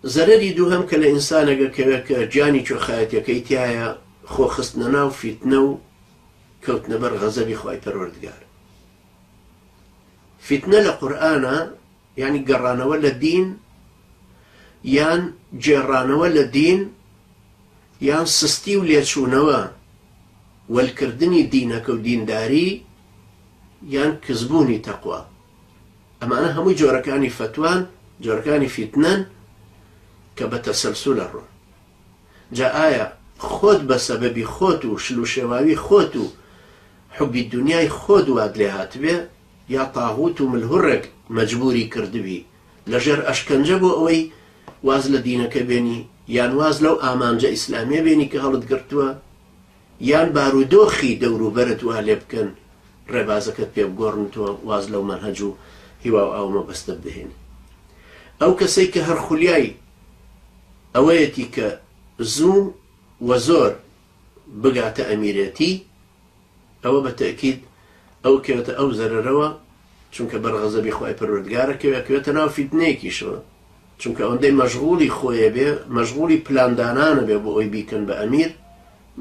زەرەری دووهەم کە لە ئینسانەگە کەوێکە جانی چۆخایەتەکەی تایە خۆخستنە ناو فیتنە و کەوتنە بەر غەزەبی خوای پەروەردگار. فیتنە لە قورئانە یعنی گەڕانەوە لە دین یان جێڕانەوە لە دین یان سستی و لێچوونەوە وەلکردنی دینەکە و دینداری یان کزبوونی تەقوا. ئەمانە هەمووی جۆرەکانی فتوان جۆرەکانی فیتنەن کە بە تەسەلسولە ڕۆن. جا ئایا خۆت بە سەبەبی خۆت و شلوشێواوی خۆت و حوبی دنیای خۆت وات لێ هاتبێ یا تاغوت و ملهوڕێک مەجبوری کردوی لەژێر ئەشکەنجە بۆ ئەوەی واز لە دینەکە بێنی یان واز لەو ئامانجە ئیسلامیە بێنی کە هەڵت گرتووە یان بارودۆخی دەوروبەرت وا لێ بکەن ڕێبازەکەت پێ بگۆڕنتەوە واز لەو مەنهەج و هیوا و ئاومە بەستە بهێن. ئەو کەسەی کە هەر خولیای ئەوەیەتی کە زوو و زۆر بگاتە ئەمیرەتی ئەوە بە تەکید ئەو کەوێتە ئەو زەرەرەوە چونکە بەرغەزەبی خوای پەروەردگارە کەوێتە ناو فیتنەیەکیشەوە چونکە ئەوەندەی مەشغوڵی خۆیە بێ مەشغوڵی پلاندانانە بێ بۆ ئەوی بیکەن بە ئەمیر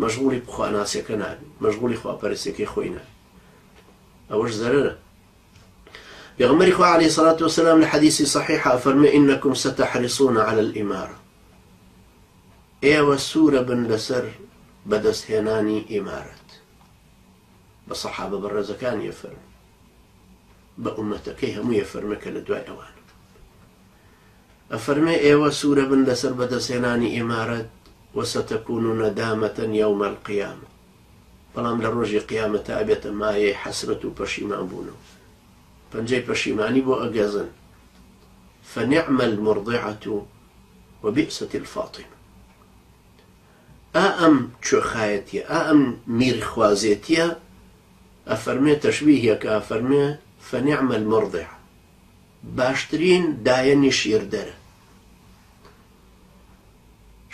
مەشغوڵی خواناسیەکە نابێ مەشغوڵی خواپەرستیەکەی خۆی نابێ ئەوەش زەرەرە. پێغەمبەری خوا عەلەیهی سەڵات وەسەلام لە حەدیسی صەحیحە فەرمێ ئینەکم ستەحرسون عەلە الئیمارە ئێوە سوورە بن لەسەر بەدەستهێنانی ئیمارەت. بە سەحابە بەڕێزەکانی فەرمێ بە ئومەتەکەی هەموویە فەرمێ کە لە دوای ئەوان ئەفەرمێ ئێوە سوورە بن لەسەر بەدەستهێنانی ئیمارەت وەستەکون نەدامەتەن یەومە القیامە بەڵام لە ڕۆژی قیامەتە ئەبێتە مایەی حەسرەت و پەشیمان بوونەوە پەنجەی پەشیمانی بۆ ئەگەزن فەنیعمە المرضعة وبئست الفاطمة. ئەم چۆخایەتیە ئەم میرخوازێتیە ئەفەرمێ تەشبیهێکە ئەفەرمێ فەنیعمە المرضعة باشترین دایەنی شیردەرە.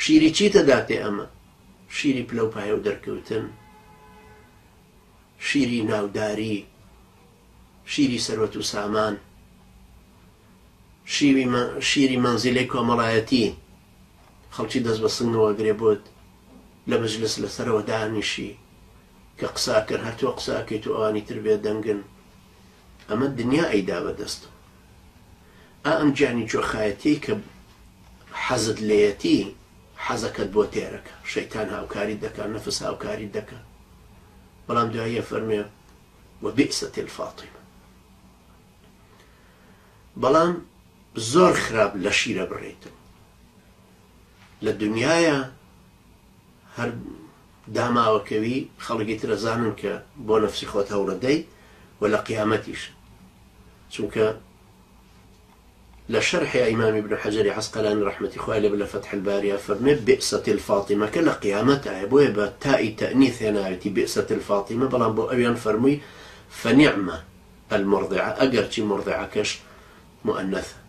شیری چیتە داتێ ئەمە؟ شیری پلەپایە و دەرکەوتن، شیری ناوداری، شیری سەرۆت و سامان، شیری مەنزیلەی کۆمەڵایەتی خەڵکی دەست بە سنگەوە گرێ بۆت لە مەجلس لەسەرەوە دانیشی کە قسا کرد هەر تۆ قساکەیت و ئەوانی تر بێ دەنگن. ئەمە دنیا ئەیدا بەدەستە. ئەم جانی جۆخایەتی کە حەزت لێیەتی حەزەکەت بۆ تێرەکە شەیتان هاوکاری دەکات نەفس هاوکاری دەکات بەڵام دواییە فەرمێ وبئست الفاطمة. بەڵام زۆر خراپ لە شیرە بڕێتەوە لە دنیاە هەر داماوەکەوی خەڵکی ترەزانن کە بۆ نەفسی خۆت هەوڕەدەی و لە قیامەتیش چونکە لە شەرحی ئیمامی ابن حەجەری عەسقەلانی ڕەحمەتی خوای لێ بێ لە فەتح الباریە فەرمێ بئست الفاطمة کە لە قیامەتایە بۆیە بە تائی تەئنیث هێناوێتی بئست الفاطمة بەڵام بۆ ئەویان فەرمووی فەنیعمە المرضعة ئەگەرچی مرضعەکەش مؤنەثە